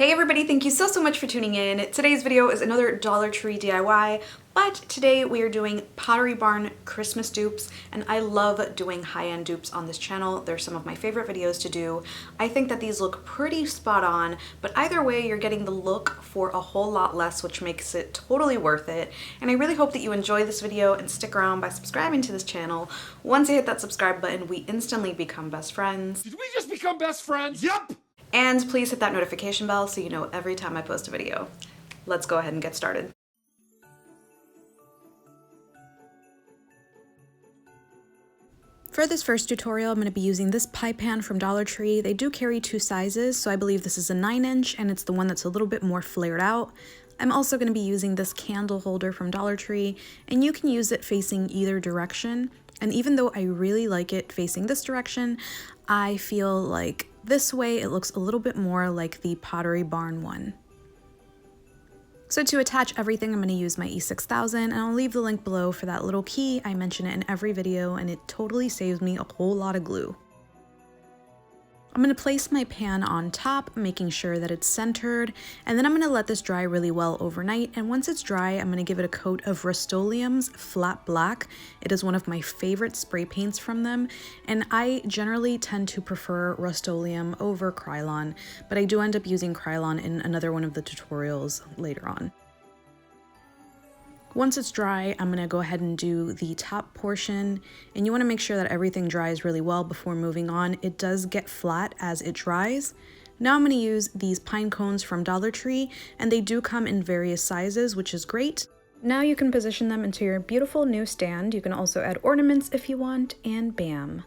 Hey everybody, thank you so much for tuning in. Today's video is another Dollar Tree DIY, but today we are doing Pottery Barn Christmas dupes, and I love doing high-end dupes on this channel. They're some of my favorite videos to do. I think that these look pretty spot on, but either way, you're getting the look for a whole lot less, which makes it totally worth it. And I really hope that you enjoy this video and stick around by subscribing to this channel. Once you hit that subscribe button, we instantly become best friends. Did we just become best friends? Yup! And please hit that notification bell so you know every time I post a video. Let's go ahead and get started. For this first tutorial, I'm going to be using this pie pan from Dollar Tree. They do carry two sizes, so I believe this is a 9-inch and it's the one that's a little bit more flared out. I'm also going to be using this candle holder from Dollar Tree, and you can use it facing either direction. And even though I really like it facing this direction, I feel like this way it looks a little bit more like the Pottery Barn one. So to attach everything, I'm going to use my E6000, and I'll leave the link below for that little key. I mention it in every video, and it totally saves me a whole lot of glue. I'm going to place my pan on top, making sure that it's centered, and then I'm going to let this dry really well overnight, and once it's dry, I'm going to give it a coat of Rust-Oleum's Flat Black. It is one of my favorite spray paints from them, and I generally tend to prefer Rust-Oleum over Krylon, but I do end up using Krylon in another one of the tutorials later on. Once it's dry, I'm going to go ahead and do the top portion, and you want to make sure that everything dries really well before moving on. It does get flat as it dries. Now I'm going to use these pine cones from Dollar Tree, and they do come in various sizes, which is great. Now you can position them into your beautiful new stand. You can also add ornaments if you want, and bam!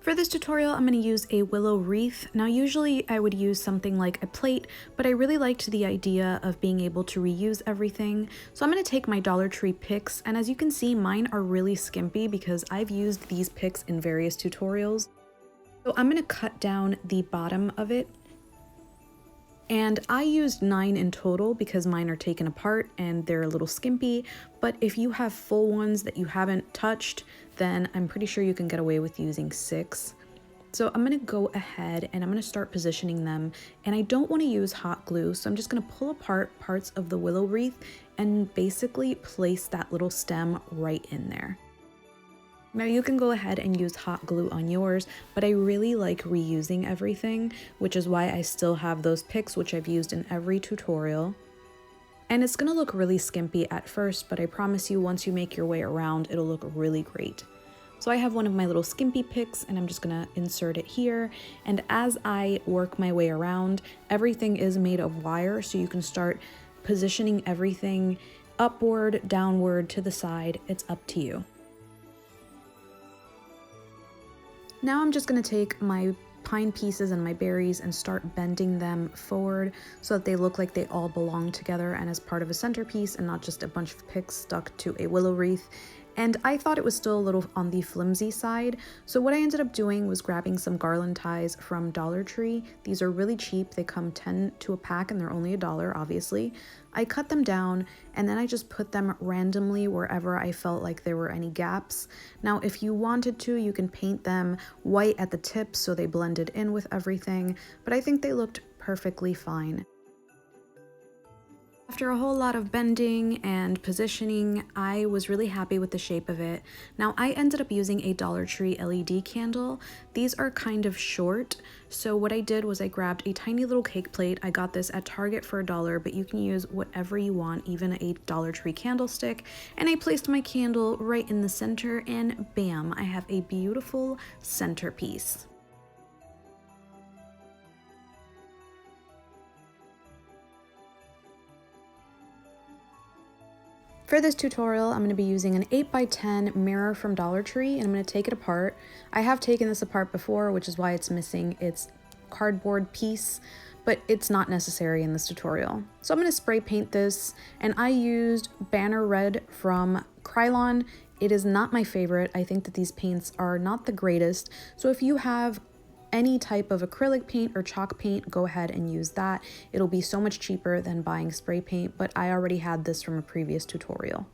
For this tutorial, I'm going to use a willow wreath. Now usually I would use something like a plate, but I really liked the idea of being able to reuse everything. So I'm going to take my Dollar Tree picks, and as you can see, mine are really skimpy because I've used these picks in various tutorials. So I'm going to cut down the bottom of it. And I used 9 in total because mine are taken apart and they're a little skimpy, but if you have full ones that you haven't touched, then I'm pretty sure you can get away with using 6. So I'm going to go ahead and I'm going to start positioning them, and I don't want to use hot glue, so I'm just going to pull apart parts of the willow wreath and basically place that little stem right in there. Now you can go ahead and use hot glue on yours, but I really like reusing everything, which is why I still have those picks, which I've used in every tutorial. And it's gonna look really skimpy at first, but I promise you once you make your way around, it'll look really great. So I have one of my little skimpy picks, and I'm just gonna insert it here. And as I work my way around, everything is made of wire, so you can start positioning everything upward, downward, to the side. It's up to you. Now I'm just going to take my pine pieces and my berries and start bending them forward so that they look like they all belong together and as part of a centerpiece and not just a bunch of picks stuck to a willow wreath. And I thought it was still a little on the flimsy side, so what I ended up doing was grabbing some garland ties from Dollar Tree. These are really cheap. They come 10 to a pack and they're only $1, obviously. I cut them down and then I just put them randomly wherever I felt like there were any gaps. Now, if you wanted to, you can paint them white at the tips so they blended in with everything, but I think they looked perfectly fine. After a whole lot of bending and positioning, I was really happy with the shape of it. Now I ended up using a Dollar Tree LED candle. These are kind of short, so what I did was I grabbed a tiny little cake plate. I got this at Target for $1, but you can use whatever you want, even a Dollar Tree candlestick. And I placed my candle right in the center, and bam, I have a beautiful centerpiece. For this tutorial, I'm going to be using an 8x10 mirror from Dollar Tree, and I'm going to take it apart. I have taken this apart before, which is why it's missing its cardboard piece, but it's not necessary in this tutorial. So I'm going to spray paint this, and I used Banner Red from Krylon. It is not my favorite. I think that these paints are not the greatest, so if you have any type of acrylic paint or chalk paint, go ahead and use that. It'll be so much cheaper than buying spray paint, but I already had this from a previous tutorial.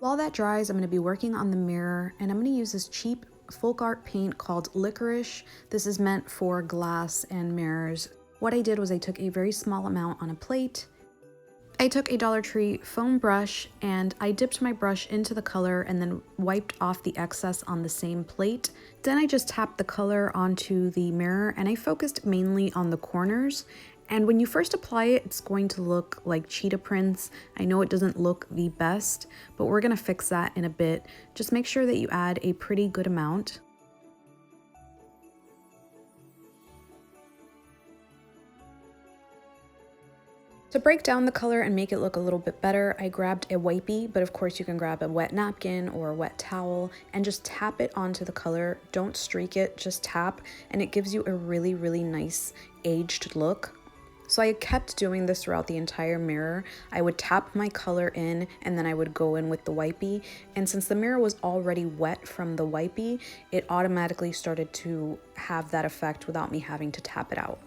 While that dries, I'm going to be working on the mirror, and I'm going to use this cheap folk art paint called Licorice. This is meant for glass and mirrors. What I did was I took a very small amount on a plate. I took a Dollar Tree foam brush and I dipped my brush into the color and then wiped off the excess on the same plate. Then I just tapped the color onto the mirror and I focused mainly on the corners. And when you first apply it, it's going to look like cheetah prints. I know it doesn't look the best, but we're gonna fix that in a bit. Just make sure that you add a pretty good amount. To break down the color and make it look a little bit better, I grabbed a wipey, but of course you can grab a wet napkin or a wet towel and just tap it onto the color. Don't streak it, just tap, and it gives you a really, really nice aged look. So I kept doing this throughout the entire mirror. I would tap my color in and then I would go in with the wipey. And since the mirror was already wet from the wipey, it automatically started to have that effect without me having to tap it out.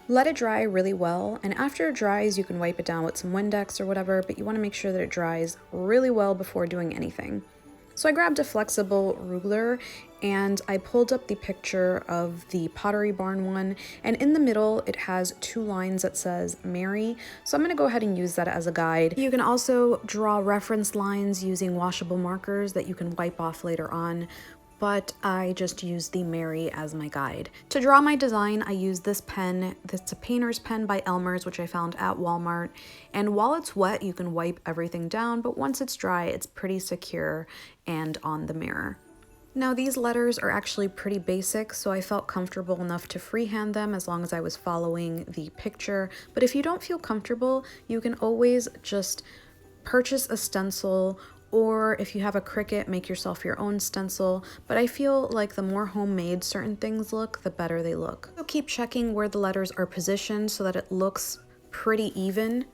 Let it dry really well, and after it dries, you can wipe it down with some Windex or whatever, but you want to make sure that it dries really well before doing anything. So I grabbed a flexible ruler and I pulled up the picture of the Pottery Barn one, and in the middle it has two lines that says Mary, so I'm going to go ahead and use that as a guide. You can also draw reference lines using washable markers that you can wipe off later on, but I just used the Mary as my guide. To draw my design, I used this pen. It's a painter's pen by Elmer's, which I found at Walmart. And while it's wet, you can wipe everything down, but once it's dry, it's pretty secure and on the mirror. Now these letters are actually pretty basic, so I felt comfortable enough to freehand them as long as I was following the picture. But if you don't feel comfortable, you can always just purchase a stencil, or if you have a Cricut, make yourself your own stencil. But I feel like the more homemade certain things look, the better they look. So keep checking where the letters are positioned so that it looks pretty even.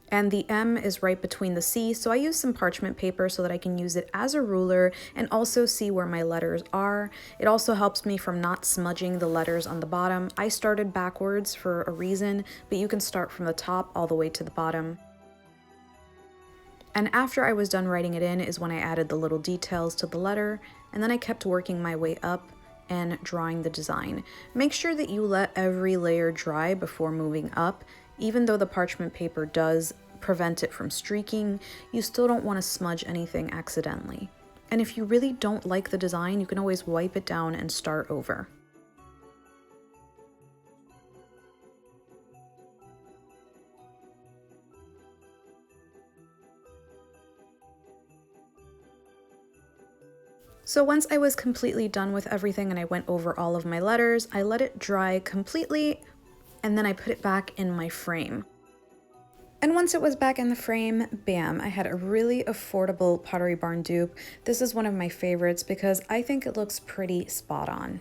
And the M is right between the C, so I use some parchment paper so that I can use it as a ruler and also see where my letters are. It also helps me from not smudging the letters on the bottom. I started backwards for a reason, but you can start from the top all the way to the bottom. And after I was done writing it in is when I added the little details to the letter, and then I kept working my way up and drawing the design. Make sure that you let every layer dry before moving up. Even though the parchment paper does prevent it from streaking, you still don't want to smudge anything accidentally. And if you really don't like the design, you can always wipe it down and start over. So once I was completely done with everything and I went over all of my letters, I let it dry completely and then I put it back in my frame. And once it was back in the frame, bam, I had a really affordable Pottery Barn dupe. This is one of my favorites because I think it looks pretty spot on.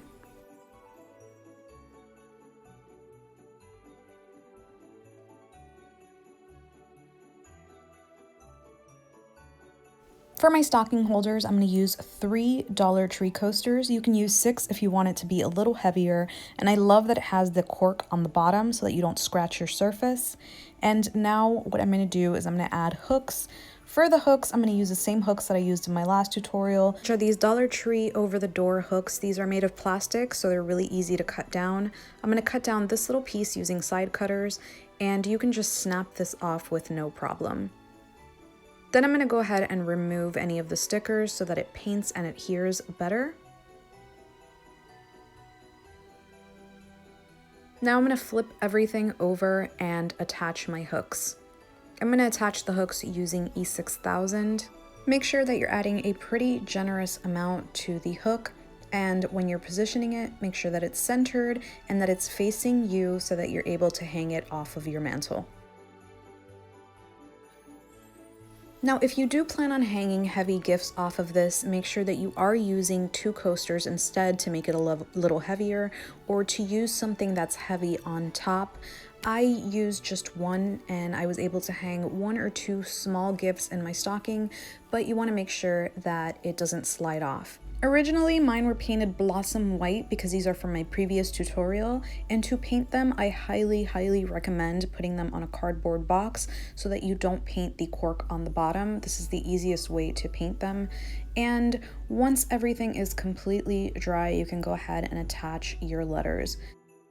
For my stocking holders, I'm going to use 3 Dollar Tree coasters. You can use 6 if you want it to be a little heavier. And I love that it has the cork on the bottom so that you don't scratch your surface. And now what I'm going to do is I'm going to add hooks. For the hooks, I'm going to use the same hooks that I used in my last tutorial, which are these Dollar Tree over-the-door hooks. These are made of plastic, so they're really easy to cut down. I'm going to cut down this little piece using side cutters, and you can just snap this off with no problem. Then I'm going to go ahead and remove any of the stickers so that it paints and adheres better. Now I'm going to flip everything over and attach my hooks. I'm going to attach the hooks using E6000. Make sure that you're adding a pretty generous amount to the hook, and when you're positioning it, make sure that it's centered and that it's facing you so that you're able to hang it off of your mantle. Now, if you do plan on hanging heavy gifts off of this, make sure that you are using 2 coasters instead to make it a little heavier, or to use something that's heavy on top. I used just one and I was able to hang 1 or 2 small gifts in my stocking, but you want to make sure that it doesn't slide off. Originally, mine were painted Blossom White because these are from my previous tutorial, and to paint them, I highly recommend putting them on a cardboard box so that you don't paint the cork on the bottom. This is the easiest way to paint them. And once everything is completely dry, you can go ahead and attach your letters.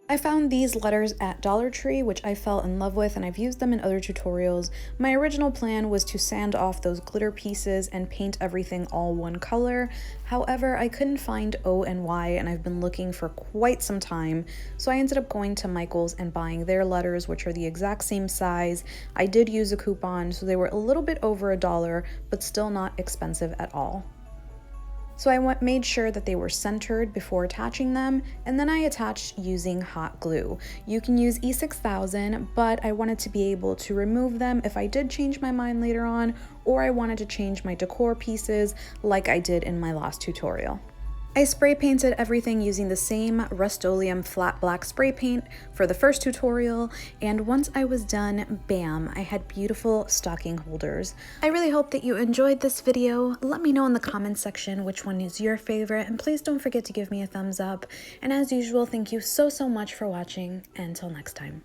I found these letters at Dollar Tree, which I fell in love with, and I've used them in other tutorials. My original plan was to sand off those glitter pieces and paint everything all one color. However, I couldn't find O and Y, and I've been looking for quite some time, so I ended up going to Michael's and buying their letters, which are the exact same size. I did use a coupon, so they were a little bit over $1, but still not expensive at all. So I made sure that they were centered before attaching them, and then I attached using hot glue. You can use E6000, but I wanted to be able to remove them if I did change my mind later on, or I wanted to change my decor pieces like I did in my last tutorial. I spray painted everything using the same Rust-Oleum flat black spray paint for the first tutorial, and once I was done, bam, I had beautiful stocking holders. I really hope that you enjoyed this video. Let me know in the comments section which one is your favorite, and please don't forget to give me a thumbs up. And as usual, thank you so much for watching, and until next time.